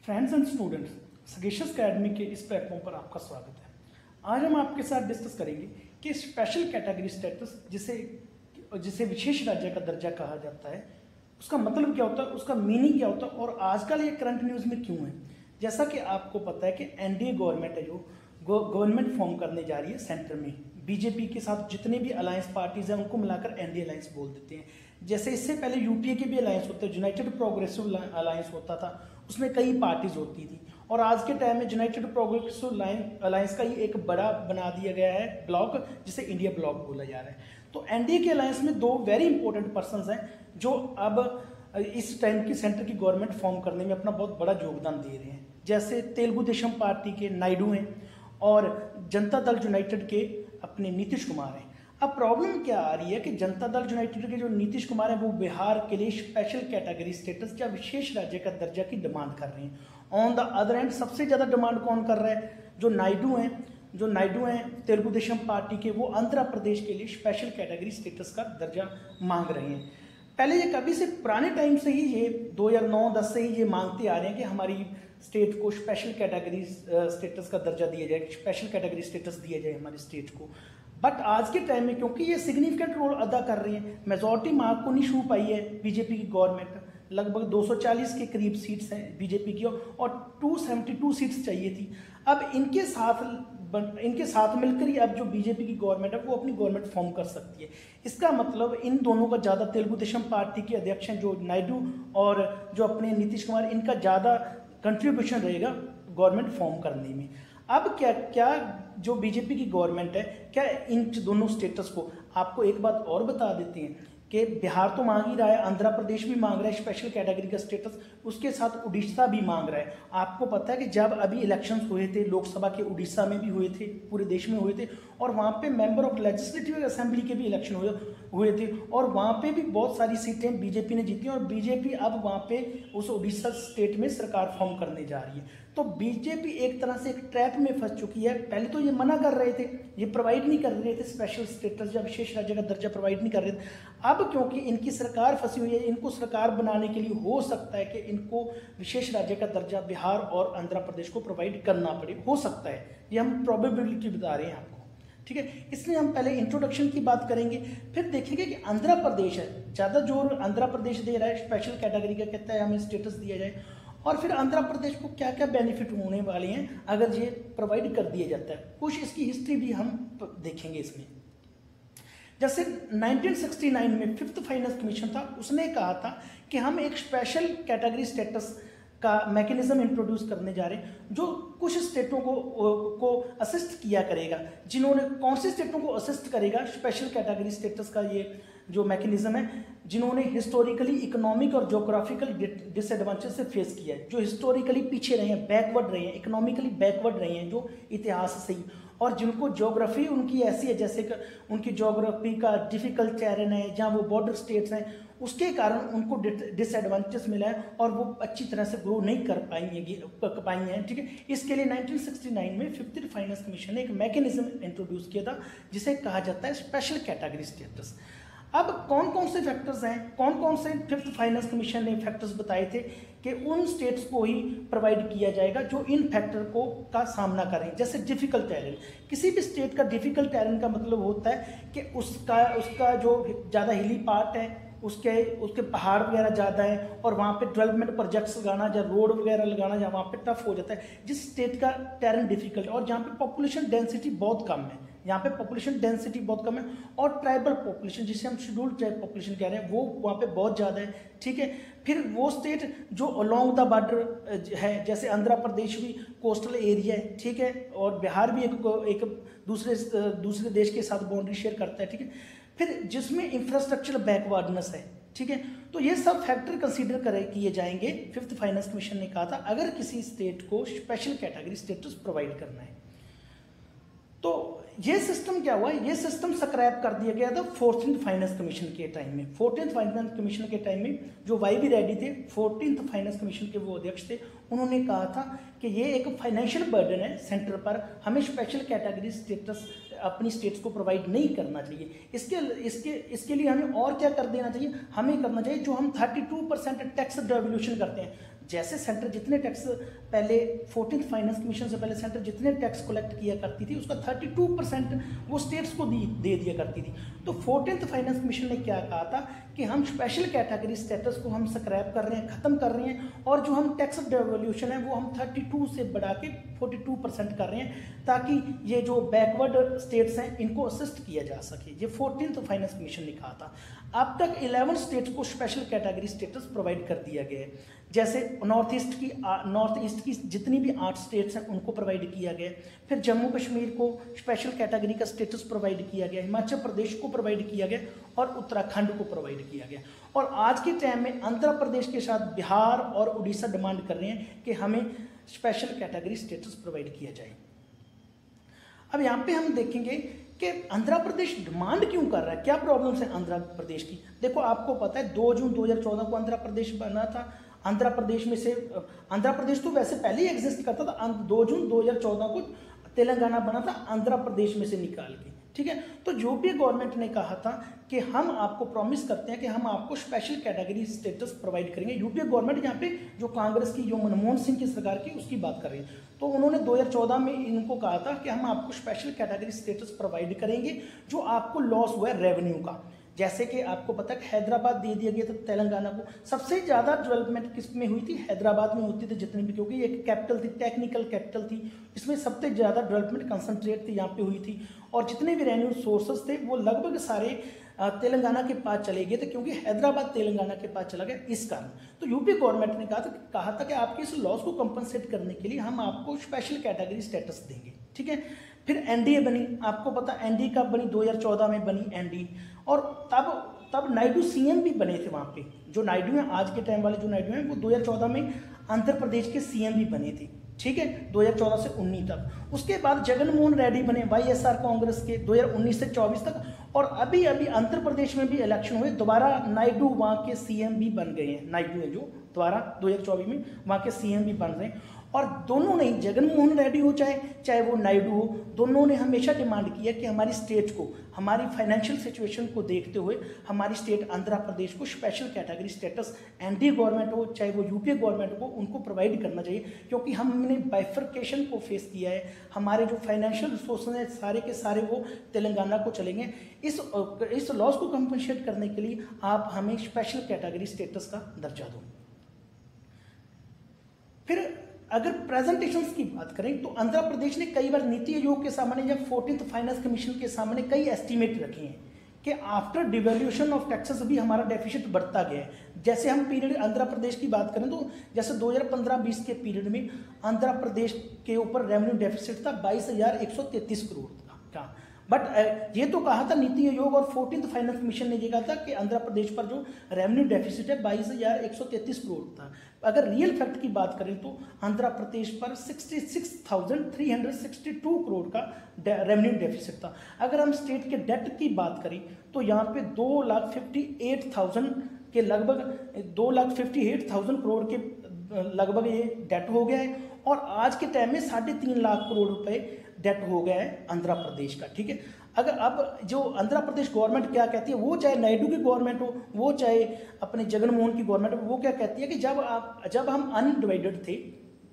Friends and students, sagacious academy के इस platform पर आपका स्वागत है। आज हम आपके साथ डिस्कस करेंगे कि स्पेशल कैटेगरी स्टेटस जिसे जिसे विशेष राज्य का दर्जा कहा जाता है, उसका मतलब क्या होता है, उसका मीनिंग क्या होता है और आजकल ये करंट न्यूज़ में क्यों है। जैसा कि आपको पता है कि एनडीए गवर्नमेंट है जो गवर्नमेंट फॉर्म करने जा रही है सेंटर में। बीजेपी के साथ जितने भी अलायंस पार्टीज हैं उनको मिलाकर एनडीए अलायंस बोल देते हैं। जैसे इससे पहले यूटीए के भी अलायंस होते हैं, यूनाइटेड प्रोग्रेसिव अलायंस होता था, उसमें कई पार्टीज होती थी। और आज के टाइम में यूनाइटेड प्रोग्रेसिव अलायंस का ही एक बड़ा बना दिया गया है ब्लॉक, जिसे इंडिया ब्लॉक बोला जा रहा है। तो एनडीए के अलायंस में दो वेरी इंपॉर्टेंट पर्संस हैं जो अब इस टाइम की सेंटर की गवर्नमेंट फॉर्म करने में अपना बहुत बड़ा योगदान दे रहे हैं। जैसे तेलुगु देशम पार्टी के नायडू हैं और जनता दल यूनाइटेड के अपने नीतीश कुमार हैं। अब प्रॉब्लम क्या आ रही है कि जनता दल यूनाइटेड के जो नीतीश कुमार हैं वो बिहार के लिए स्पेशल कैटेगरी स्टेटस या विशेष राज्य का दर्जा की डिमांड कर रहे हैं। ऑन द अदर हैंड सबसे ज़्यादा डिमांड कौन कर रहा है? जो नायडू हैं तेलुगु देशम पार्टी के, वो आंध्र प्रदेश के लिए स्पेशल कैटेगरी स्टेटस का दर्जा मांग रहे हैं। पहले ये कभी से पुराने टाइम से ही ये 2009-10 से ही ये मांगते आ रहे हैं कि हमारी स्टेट को स्पेशल कैटेगरी स्टेटस का दर्जा दिया जाए, स्पेशल कैटेगरी स्टेटस दिया जाए हमारी स्टेट को। बट आज के टाइम में क्योंकि ये सिग्निफिकेंट रोल अदा कर रही है, मेजॉरिटी मार्क को नहीं छू पाई है बीजेपी की गवर्नमेंट। लगभग 240 के करीब सीट्स हैं बीजेपी की और 272 सीट्स चाहिए थी। अब इनके साथ मिलकर ही अब जो बीजेपी की गवर्नमेंट है वो अपनी गवर्नमेंट फॉर्म कर सकती है। इसका मतलब इन दोनों का ज़्यादा, तेलुगु देशम पार्टी के अध्यक्ष हैं जो नायडू और जो अपने नीतीश कुमार, इनका ज़्यादा कंट्रीब्यूशन रहेगा गवर्नमेंट फॉर्म करने में। अब क्या जो बीजेपी की गवर्नमेंट है, क्या इन दोनों स्टेटस को, आपको एक बात और बता देते हैं कि बिहार तो मांग ही रहा है, आंध्र प्रदेश भी मांग रहा है स्पेशल कैटेगरी का स्टेटस, उसके साथ उड़ीसा भी मांग रहा है। आपको पता है कि जब अभी इलेक्शंस हुए थे लोकसभा के, उड़ीसा में भी हुए थे, पूरे देश में हुए थे, और वहाँ पे मेंबर ऑफ लेजिस्लेटिव असेंबली के भी इलेक्शन हुए थे और वहाँ पे भी बहुत सारी सीटें बीजेपी ने जीती और बीजेपी अब वहाँ पे उस उड़ीसा स्टेट में सरकार फॉर्म करने जा रही है। तो बीजेपी एक तरह से एक ट्रैप में फंस चुकी है। पहले तो ये मना कर रहे थे, ये प्रोवाइड नहीं कर रहे थे स्पेशल स्टेटस या विशेष राज्य का दर्जा प्रोवाइड नहीं कर रहे थे। अब क्योंकि इनकी सरकार फंसी हुई है, इनको सरकार बनाने के लिए हो सकता है कि इनको विशेष राज्य का दर्जा बिहार और आंध्र प्रदेश को प्रोवाइड करना पड़े, हो सकता है। ये हम प्रोबेबिलिटी बता रहे हैं आपको, ठीक है। इसलिए हम पहले इंट्रोडक्शन की बात करेंगे, फिर देखेंगे कि आंध्र प्रदेश है, ज़्यादा जोर आंध्र प्रदेश दे रहा है स्पेशल कैटेगरी का, कहता है हमें स्टेटस दिया जाए, और फिर आंध्र प्रदेश को क्या क्या बेनिफिट होने वाले हैं अगर ये प्रोवाइड कर दिया जाता है। कुछ इसकी हिस्ट्री भी हम देखेंगे इसमें। जैसे 1969 में 5th फाइनेंस कमीशन था, उसने कहा था कि हम एक स्पेशल कैटेगरी स्टेटस का मैकेनिज्म इंट्रोड्यूस करने जा रहे हैं जो कुछ स्टेटों को असिस्ट किया करेगा। जिन्होंने, कौन सी स्टेटों को असिस्ट करेगा स्पेशल कैटेगरी स्टेटस का ये जो मैकेनिज्म है? जिन्होंने हिस्टोरिकली इकोनॉमिक और ज्योग्राफिकल डिसएडवांटेज से फेस किया है, जो हिस्टोरिकली पीछे रहे हैं, बैकवर्ड रहे हैं, इकोनॉमिकली बैकवर्ड रहे हैं, जो इतिहास से ही, और जिनको ज्योग्राफी उनकी ऐसी है जैसे कि उनकी ज्योग्राफी का डिफिकल्ट टेरेन है, जहाँ वो बॉर्डर स्टेट्स हैं, उसके कारण उनको डिसएडवांटेज मिला है और वो अच्छी तरह से ग्रो नहीं कर पाई हैं, ठीक है। इसके लिए 1969 में 5th फाइनेंस कमीशन ने एक मैकेनिज्म इंट्रोड्यूस किया था जिसे कहा जाता है स्पेशल कैटेगरी स्टेटस। अब कौन कौन से फैक्टर्स हैं, कौन कौन से 5th फाइनेंस कमीशन ने फैक्टर्स बताए थे कि उन स्टेट्स को ही प्रोवाइड किया जाएगा जो इन फैक्टर को का सामना करें। जैसे डिफिकल्ट टेरेन, किसी भी स्टेट का डिफिकल्ट टेरेन का मतलब होता है कि उसका जो ज़्यादा हिली पार्ट है, उसके पहाड़ वगैरह ज़्यादा है और वहाँ पे डेवलपमेंट प्रोजेक्ट्स लगाना या रोड वगैरह लगाना जहाँ वहाँ पे टफ हो जाता है। जिस स्टेट का टेरेन डिफिकल्ट और जहाँ पे पॉपुलेशन डेंसिटी बहुत कम है, यहाँ पे पॉपुलेशन डेंसिटी बहुत कम है, और ट्राइबल पॉपुलेशन जिसे हम शेड्यूल्ड ट्राइब पॉपुलेशन कह रहे हैं वो वहाँ पे बहुत ज़्यादा है, ठीक है। फिर वो स्टेट जो अलोंग द बॉर्डर है, जैसे आंध्र प्रदेश भी कोस्टल एरिया है, ठीक है, और बिहार भी एक दूसरे देश के साथ बाउंड्री शेयर करता है, ठीक है। फिर जिसमें इंफ्रास्ट्रक्चर बैकवर्डनेस है, ठीक है। तो ये सब फैक्टर कंसीडर किए जाएंगे। 5th फाइनेंस कमीशन ने कहा था अगर किसी स्टेट को स्पेशल कैटेगरी स्टेटस प्रोवाइड करना है। तो ये सिस्टम क्या हुआ, ये सिस्टम स्क्रैप कर दिया गया था 14th फाइनेंस कमीशन के टाइम में। 14th फाइनेंस कमीशन के टाइम में जो वाई वी रेड्डी थे, 14th फाइनेंस कमीशन के वो अध्यक्ष थे, उन्होंने कहा था कि ये एक फाइनेंशियल बर्डन है सेंटर पर, हमें स्पेशल कैटेगरी स्टेटस अपनी स्टेट्स को प्रोवाइड नहीं करना चाहिए। इसके लिए हमें और क्या कर देना चाहिए, हमें करना चाहिए जो हम 32% टैक्स डेवल्यूशन करते हैं, जैसे सेंटर जितने टैक्स पहले 14th फाइनेंस कमीशन से पहले सेंटर जितने टैक्स कलेक्ट किया करती थी उसका 32% वो स्टेट्स को दे दिया करती थी। तो 14th फाइनेंस कमीशन ने क्या कहा था कि हम स्पेशल कैटेगरी स्टेटस को हम स्क्रैप कर रहे हैं, ख़त्म कर रहे हैं, और जो हम टैक्स डेवोल्यूशन है वो हम 32 से बढ़ा के 42% कर रहे हैं, ताकि ये जो बैकवर्ड स्टेट्स हैं इनको असिस्ट किया जा सके। ये 14th फाइनेंस कमीशन ने कहा था। अब तक 11 स्टेट्स को स्पेशल कैटेगरी स्टेटस प्रोवाइड कर दिया गया है, जैसे नॉर्थ ईस्ट की जितनी भी 8 स्टेट्स हैं उनको प्रोवाइड किया गया। फिर जम्मू कश्मीर को स्पेशल कैटेगरी का स्टेटस प्रोवाइड किया गया, हिमाचल प्रदेश को प्रोवाइड किया गया और उत्तराखंड को प्रोवाइड किया गया। और आज के टाइम में आंध्र प्रदेश के साथ बिहार और उड़ीसा डिमांड कर रहे हैं कि हमें स्पेशल कैटेगरी स्टेटस प्रोवाइड किया जाए। अब यहाँ पे हम देखेंगे कि आंध्र प्रदेश डिमांड क्यों कर रहा है, क्या प्रॉब्लम्स है आंध्र प्रदेश की। देखो आपको पता है 2 जून 2014 को आंध्र प्रदेश बना था। आंध्र प्रदेश में से आंध्र प्रदेश तो वैसे पहले ही एग्जिस्ट करता था, 2 जून 2014 को तेलंगाना बना था आंध्र प्रदेश में से निकाल के, ठीक है। तो यूपीए गवर्नमेंट ने कहा था कि हम आपको प्रॉमिस करते हैं कि हम आपको स्पेशल कैटेगरी स्टेटस प्रोवाइड करेंगे। यूपीए गवर्नमेंट यहाँ पे जो कांग्रेस की, जो मनमोहन सिंह की सरकार की, उसकी बात कर रही है। तो उन्होंने 2014 में इनको कहा था कि हम आपको स्पेशल कैटेगरी स्टेटस प्रोवाइड करेंगे जो आपको लॉस हुआ है रेवेन्यू का। जैसे कि आपको पता है हैदराबाद दे दिया गया था तेलंगाना को। सबसे ज़्यादा डेवलपमेंट किस में हुई थी, हैदराबाद में होती थी जितनी भी, क्योंकि एक कैपिटल थी, टेक्निकल कैपिटल थी, इसमें सबसे ज़्यादा डेवलपमेंट कंसंट्रेट थी यहाँ पे हुई थी। और जितने भी रेवेन्यू सोर्सेस थे वो लगभग सारे तेलंगाना के पास चले गए थे, क्योंकि हैदराबाद तेलंगाना के पास चला गया इस कारण। तो यूपी गवर्नमेंट ने कहा था कि आपके इस लॉस को कंपनसेट करने के लिए हम आपको स्पेशल कैटेगरी स्टेटस देंगे, ठीक है। फिर एनडीए बनी, आपको पता एनडीए कब बनी, 2014 में बनी एनडीए। और तब नायडू सीएम भी बने थे वहाँ पे। जो नायडू हैं, आज के टाइम वाले जो नायडू हैं, वो 2014 में आंध्र प्रदेश के सीएम भी बने थे, ठीक है, 2014 से 19 तक। उसके बाद जगन मोहन रेड्डी बने वाईएसआर कांग्रेस के 2019 से 24 तक। और अभी आंध्र प्रदेश में भी इलेक्शन हुए, दोबारा नायडू वहाँ के सीएम भी बन गए हैं। नायडू है जो दोबारा 2024 में वहाँ के सीएम भी बन रहे हैं। और दोनों ने, जगन मोहन रेड्डी हो चाहे वो नायडू हो, दोनों ने हमेशा डिमांड किया कि हमारी स्टेट को, हमारी फाइनेंशियल सिचुएशन को देखते हुए हमारी स्टेट आंध्र प्रदेश को special category status NDA government हो चाहे वो यूपीए गवर्नमेंट हो उनको प्रोवाइड करना चाहिए। क्योंकि हमने बाइफर्केशन को फेस किया है, हमारे जो फाइनेंशियल रिसोर्सेज हैं सारे के सारे वो तेलंगाना को चलेंगे। इस लॉस को कंपनसेट करने के लिए आप हमें स्पेशल कैटेगरी स्टेटस का दर्जा दो। फिर अगर प्रेजेंटेशंस की बात करें तो आंध्र प्रदेश ने कई बार नीति आयोग के सामने या 14th फाइनेंस कमीशन के सामने कई एस्टीमेट रखे हैं कि आफ्टर डिवैल्यूएशन ऑफ टैक्सेस भी हमारा डेफिसिट बढ़ता गया है। जैसे हम पीरियड आंध्र प्रदेश की बात करें तो जैसे 2015-20 के पीरियड में आंध्र प्रदेश के ऊपर रेवेन्यू डेफिसिट था 22,133 करोड़ का। बट ये तो कहा था नीति आयोग और 14th फाइनेंस कमीशन ने ये कहा था कि आंध्र प्रदेश पर जो रेवेन्यू डेफिसिट है 22,133 करोड़ था। अगर रियल फैक्ट की बात करें तो आंध्र प्रदेश पर 66,362 करोड़ का रेवेन्यू डेफिसिट था। अगर हम स्टेट के डेट की बात करें तो यहाँ पे 2,58,000 के लगभग 2,58,000 करोड़ के लगभग ये डेट हो गया है। और आज के टाइम में 3.5 लाख करोड़ रुपए डेट हो गया है आंध्र प्रदेश का, ठीक है। अगर अब जो आंध्र प्रदेश गवर्नमेंट क्या कहती है, वो चाहे नायडू की गवर्नमेंट हो, वो चाहे अपने जगन मोहन की गवर्नमेंट हो, वो क्या कहती है कि जब हम अनडिवाइडेड थे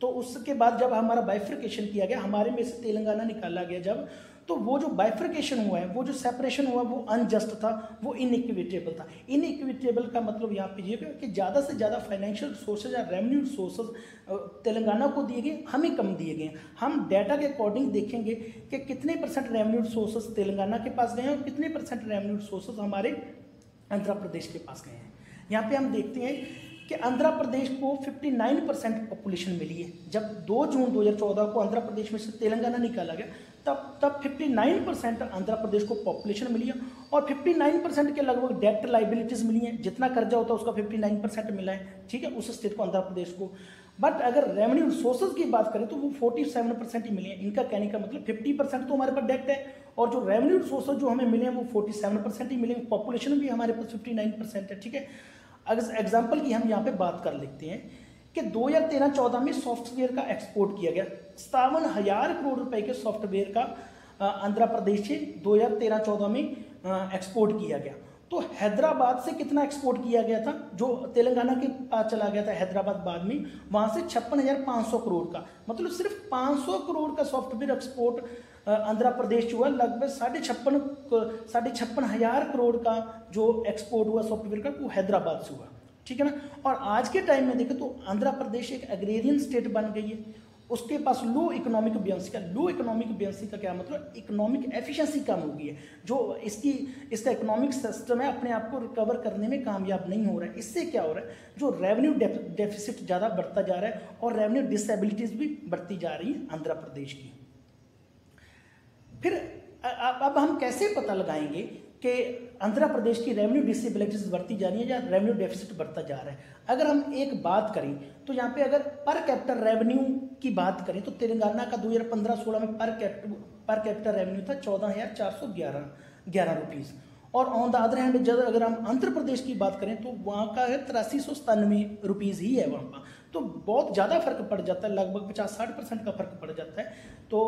तो उसके बाद जब हमारा बाइफर्केशन किया गया, हमारे में से तेलंगाना निकाला गया जब, तो वो जो बाइफर्केशन हुआ है, वो जो सेपरेशन हुआ वो अनजस्ट था, वो इनइक्विटेबल था। इनइक्विटेबल का मतलब यहाँ पे ये कि ज़्यादा से ज़्यादा फाइनेंशियल रिसोर्सेज या रेवेन्यू रिसोर्सेज तेलंगाना को दिए गए, हमें कम दिए गए। हम डाटा के अकॉर्डिंग देखेंगे कि कितने % रेवेन्यू रिसोर्सेज तेलंगाना के पास गए हैं और कितने % रेवेन्यू रिसोर्सेज हमारे आंध्र प्रदेश के पास गए हैं। यहाँ पे हम देखते हैं कि आंध्र प्रदेश को 59% पॉपुलेशन मिली है। जब 2 जून 2014 को आंध्र प्रदेश में से तेलंगाना निकाला गया तब 59% आंध्र प्रदेश को पॉपुलेशन मिली है और 59% के लगभग डेट लाइबिलिटीज मिली हैं। जितना कर्जा होता है उसका 59% मिला है, ठीक है, उस स्टेट को आंध्र प्रदेश को। बट अगर रेवेन्यू रिसोर्सेज की बात करें तो वो 47% ही मिले हैं। इनका कहने का मतलब 50% तो हमारे पास डेट है और जो रेवेन्यू रिसोर्सेज जो हमें मिले हैं वो 47% ही मिले हैं। पॉपुलेशन भी हमारे पास 59% है, ठीक है। अगर एग्जाम्पल की हम यहाँ पे बात कर लेते हैं कि 2013-14 में सॉफ्टवेयर का एक्सपोर्ट किया गया 57,000 करोड़ रुपए के सॉफ्टवेयर का आंध्र प्रदेश से 2013-14 में एक्सपोर्ट किया गया। तो हैदराबाद से कितना एक्सपोर्ट किया गया था, जो तेलंगाना के पास चला गया था हैदराबाद बाद में, वहाँ से 56,500 करोड़ का, मतलब सिर्फ 500 करोड़ का सॉफ्टवेयर एक्सपोर्ट आंध्र प्रदेश हुआ। लगभग 56,500 करोड़ का जो एक्सपोर्ट हुआ सॉफ्टवेयर का वो हैदराबाद से हुआ, ठीक है ना। और आज के टाइम में देखें तो आंध्र प्रदेश एक एग्रेरियन स्टेट बन गई है, उसके पास लो इकोनॉमिक बेयंसी का, लो इकोनॉमिक बेयंसी का क्या मतलब, इकोनॉमिक एफिशिएंसी कम हो गई है, जो इसका इकोनॉमिक सिस्टम है अपने आप को रिकवर करने में कामयाब नहीं हो रहा है। इससे क्या हो रहा है, जो रेवेन्यू डेफिसिट ज़्यादा बढ़ता जा रहा है और रेवेन्यू डिसेबिलिटीज भी बढ़ती जा रही है आंध्र प्रदेश की। फिर अब हम कैसे पता लगाएंगे कि आंध्र प्रदेश की रेवेन्यू डिसेबिलिटीज बढ़ती जा रही है या रेवेन्यू डेफिसिट बढ़ता जा रहा है। अगर हम एक बात करें तो यहाँ पे अगर पर कैपिटल रेवेन्यू की बात करें तो तेलंगाना का 2015-16 में पर कैपिटल रेवेन्यू था 14,411 रुपीज़, और ऑन द अदर हैंड जब अगर हम आंध्र प्रदेश की बात करें तो वहाँ का है 8397 रुपीज़ ही है वहाँ पर। तो बहुत ज़्यादा फर्क पड़ जाता है, लगभग 50-60% का फर्क पड़ जाता है। तो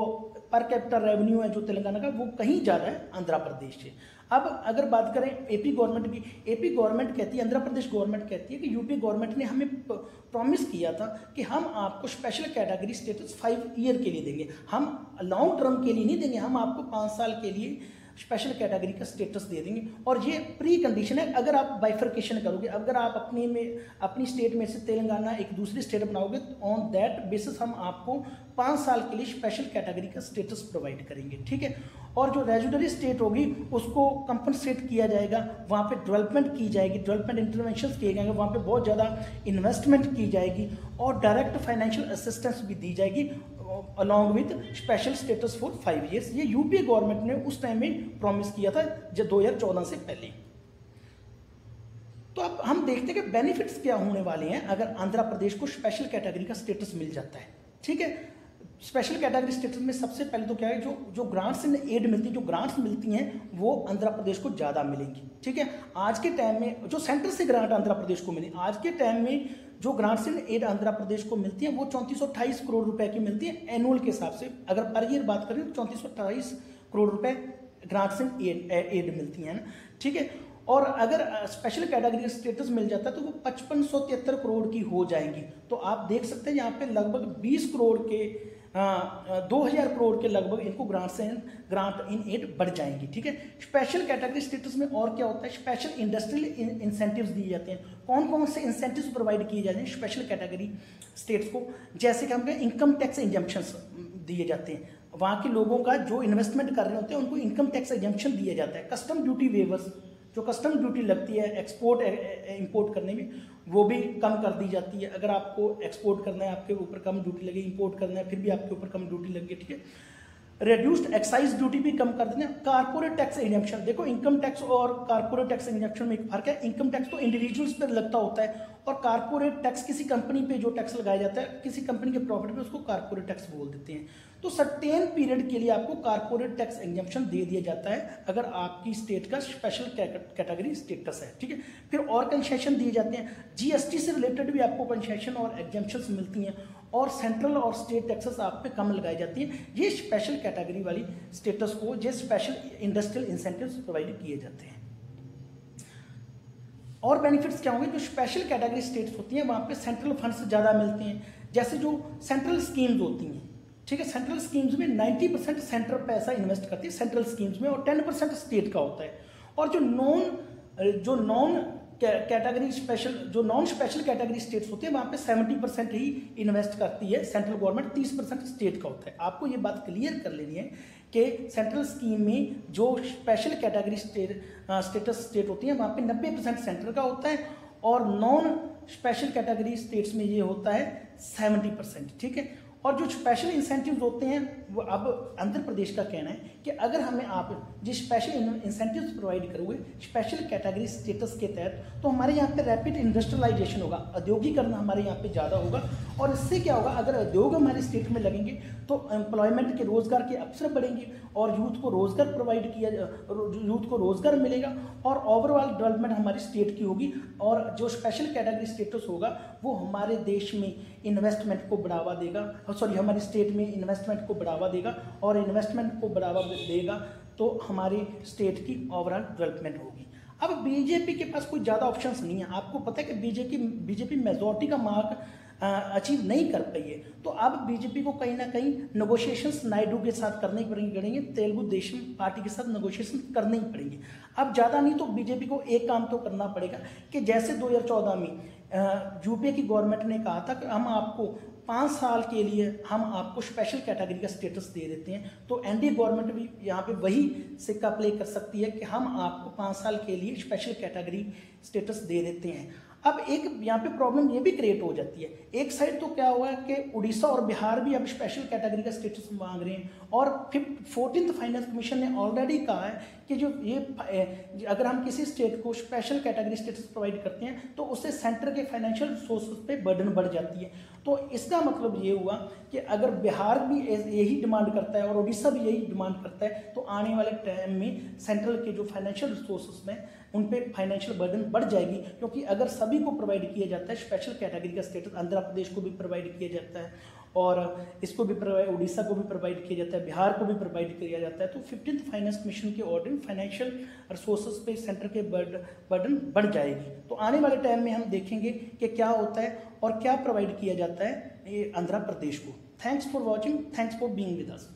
पर कैपिटल रेवेन्यू है जो तेलंगाना का वो कहीं ज़्यादा है आंध्र प्रदेश से। अब अगर बात करें एपी गवर्नमेंट की, एपी गवर्नमेंट कहती है, आंध्र प्रदेश गवर्नमेंट कहती है कि यूपी गवर्नमेंट ने हमें प्रॉमिस किया था कि हम आपको स्पेशल कैटेगरी स्टेटस 5 ईयर के लिए देंगे, हम लॉन्ग टर्म के लिए नहीं देंगे, हम आपको 5 साल के लिए स्पेशल कैटेगरी का स्टेटस दे देंगे। और ये प्री कंडीशन है, अगर आप बाइफर्केशन करोगे, अगर आप अपनी स्टेट में से तेलंगाना एक दूसरी स्टेट बनाओगे तो ऑन दैट बेसिस हम आपको 5 साल के लिए स्पेशल कैटेगरी का स्टेटस प्रोवाइड करेंगे, ठीक है। और जो रेजिडरी स्टेट होगी उसको कंपनसेट किया जाएगा, वहाँ पे डेवलपमेंट की जाएगी, डेवलपमेंट इंटरवेंशन किए जाएंगे, वहाँ पे बहुत ज़्यादा इन्वेस्टमेंट की जाएगी और डायरेक्ट फाइनेंशियल असिस्टेंस भी दी जाएगी along with special status for 5 years. ये यूपी गवर्नमेंट ने उस टाइम में प्रॉमिस किया था जब 2014 से पहले। तो अब हम देखते हैं कि बेनिफिट्स क्या होने वाले हैं अगर आंध्र प्रदेश को स्पेशल कैटेगरी का स्टेटस मिल जाता है, ठीक है। स्पेशल कैटेगरी स्टेटस में सबसे पहले तो क्या है, जो ग्रांट्स एंड एड मिलती है, जो ग्रांट्स मिलती हैं वो आंध्र प्रदेश को ज़्यादा मिलेंगी, ठीक है। आज के टाइम में जो सेंटर से ग्रांट आंध्र प्रदेश को मिली, आज के टाइम में जो grants and add Andhra Pradesh को मिलती है वो 3428 करोड़ रुपए की मिलती है एनुअल के हिसाब से। अगर पर ईयर बात करें तो 3428 करोड़ रुपए ग्रांट्स एंड एड मिलती हैं, ठीक है। और अगर स्पेशल कैटेगरी स्टेटस मिल जाता है तो वो 5573 करोड़ की हो जाएंगी। तो आप देख सकते हैं यहाँ पे लगभग 20 करोड़ के 2000 करोड़ के लगभग इनको ग्रांट इन एड बढ़ जाएंगी, ठीक है। स्पेशल कैटेगरी स्टेटस में और क्या होता है, स्पेशल इंडस्ट्रियल इंसेंटिव्स दिए जाते हैं। कौन कौन से इंसेंटिव्स प्रोवाइड किए जाते हैं स्पेशल कैटेगरी स्टेट्स को, जैसे कि हम इनकम टैक्स एग्जम्पशंस दिए जाते हैं, वहाँ के लोगों का जो इन्वेस्टमेंट कर रहे होते हैं उनको इनकम टैक्स एग्जम्पशन दिया जाता है। कस्टम ड्यूटी वेवर्स, जो कस्टम ड्यूटी लगती है एक्सपोर्ट इंपोर्ट करने में, वो भी कम कर दी जाती है। अगर आपको एक्सपोर्ट करना है आपके ऊपर कम ड्यूटी लगे, इंपोर्ट करना है फिर भी आपके ऊपर कम ड्यूटी लगे, ठीक है। रिड्यूस्ड एक्साइज ड्यूटी भी कम कर देते हैं। कारपोरेट टैक्स एग्जम्पशन, देखो इनकम टैक्स और कारपोरेट टैक्स एग्जम्पशन में एक फर्क है। इनकम टैक्स तो इंडिविजुअल्स पर लगता होता है और कारपोरेट टैक्स किसी कंपनी पे जो टैक्स लगाया जाता है, किसी कंपनी के प्रॉफिट पे, उसको कारपोरेट टैक्स बोल देते हैं। तो सर्टेन पीरियड के लिए आपको कारपोरेट टैक्स एग्जम्पशन दे दिया जाता है अगर आपकी स्टेट का स्पेशल कैटेगरी स्टेटस है, ठीक है। फिर और कंसेशन दिए जाते हैं, जीएसटी से रिलेटेड भी आपको कंसेशन और एग्जम्पशंस मिलती हैं और सेंट्रल और स्टेट टैक्सेस आप पे कम लगाई जाती हैं। ये स्पेशल कैटेगरी वाली स्टेटस को ये स्पेशल इंडस्ट्रियल इंसेंटिव्स प्रोवाइड किए जाते हैं। और बेनिफिट्स क्या होंगे, जो स्पेशल कैटेगरी स्टेट्स होती हैं वहाँ पे सेंट्रल फंड्स ज़्यादा मिलते हैं, जैसे जो सेंट्रल स्कीम्स होती हैं, ठीक है। सेंट्रल स्कीम्स में 90% सेंट्रल पैसा इन्वेस्ट करती है सेंट्रल स्कीम्स में और 10% स्टेट का होता है। और जो नॉन कैटेगरी स्पेशल, जो नॉन स्पेशल कैटेगरी स्टेट्स होते हैं वहाँ पे 70% ही इन्वेस्ट करती है सेंट्रल गवर्नमेंट, 30% स्टेट का होता है। आपको ये बात क्लियर कर लेनी है कि सेंट्रल स्कीम में जो स्पेशल कैटेगरी स्टेटस स्टेट होती है वहाँ पे 90% सेंट्रल का होता है और नॉन स्पेशल कैटेगरी स्टेट्स में ये होता है 70%, ठीक है। और जो स्पेशल इंसेंटिव्स होते हैं वो अब आंध्र प्रदेश का कहना है कि अगर हमें आप जो स्पेशल इंसेंटिव्स प्रोवाइड करोगे स्पेशल कैटेगरी स्टेटस के तहत तो हमारे यहाँ पे रैपिड इंडस्ट्रियलाइजेशन होगा, औद्योगिकरण हमारे यहाँ पे ज़्यादा होगा। और इससे क्या होगा, अगर उद्योग हमारे स्टेट में लगेंगे तो एम्प्लॉयमेंट के रोजगार के अवसर बढ़ेंगे और यूथ को रोजगार प्रोवाइड किया, यूथ को रोजगार मिलेगा और ओवरऑल डेवलपमेंट हमारी स्टेट की होगी। और जो स्पेशल कैटेगरी स्टेटस होगा वो हमारे देश में इन्वेस्टमेंट को बढ़ावा देगा, हमारी स्टेट में इन्वेस्टमेंट को बढ़ावा देगा और इन्वेस्टमेंट को बढ़ावा देगा तो हमारी स्टेट की ओवरऑल डेवलपमेंट होगी। अब बीजेपी के पास कोई ज़्यादा ऑप्शंस नहीं है। आपको पता है कि बीजेपी मेजॉरिटी का मार्क अचीव नहीं कर पाई है, तो अब बीजेपी को कहीं ना कहीं नेगोशिएशंस नायडू के साथ करने पड़ेंगे, तेलुगु देशम पार्टी के साथ नेगोशिएशन करने ही पड़ेंगे। अब ज़्यादा नहीं तो बीजेपी को एक काम तो करना पड़ेगा कि जैसे 2014 में यूपीए की गवर्नमेंट ने कहा था कि हम आपको 5 साल के लिए हम आपको स्पेशल कैटेगरी का स्टेटस दे देते हैं, तो एनडीए गवर्नमेंट भी यहाँ पे वही सिक्का प्ले कर सकती है कि हम आपको 5 साल के लिए स्पेशल कैटेगरी स्टेटस दे देते हैं। अब एक यहाँ पे प्रॉब्लम ये भी क्रिएट हो जाती है, एक साइड तो क्या हुआ कि उड़ीसा और बिहार भी अब स्पेशल कैटेगरी का स्टेटस मांग रहे हैं, और 14th फाइनेंस कमीशन ने ऑलरेडी कहा है कि जो ये अगर हम किसी स्टेट को स्पेशल कैटेगरी स्टेटस प्रोवाइड करते हैं तो उससे सेंटर के फाइनेंशियल रिसोर्सेज पे बर्डन बढ़ जाती है। तो इसका मतलब ये हुआ कि अगर बिहार भी यही डिमांड करता है और उड़ीसा भी यही डिमांड करता है, तो आने वाले टाइम में सेंट्रल के जो फाइनेंशियल रिसोर्सेज में उन पे फाइनेंशियल बर्डन बढ़ जाएगी, क्योंकि अगर सभी को प्रोवाइड किया जाता है स्पेशल कैटेगरी का स्टेटस, आंध्र प्रदेश को भी प्रोवाइड किया जाता है और इसको भी उड़ीसा को भी प्रोवाइड किया जाता है, बिहार को भी प्रोवाइड किया जाता है, तो 15th फाइनेंस कमीशन के ऑर्डर में फाइनेंशियल रिसोर्सेज पे सेंटर के बर्डन बढ़ जाएगी। तो आने वाले टाइम में हम देखेंगे कि क्या होता है और क्या प्रोवाइड किया जाता है आंध्र प्रदेश को। Thanks for watching, thanks for being with us.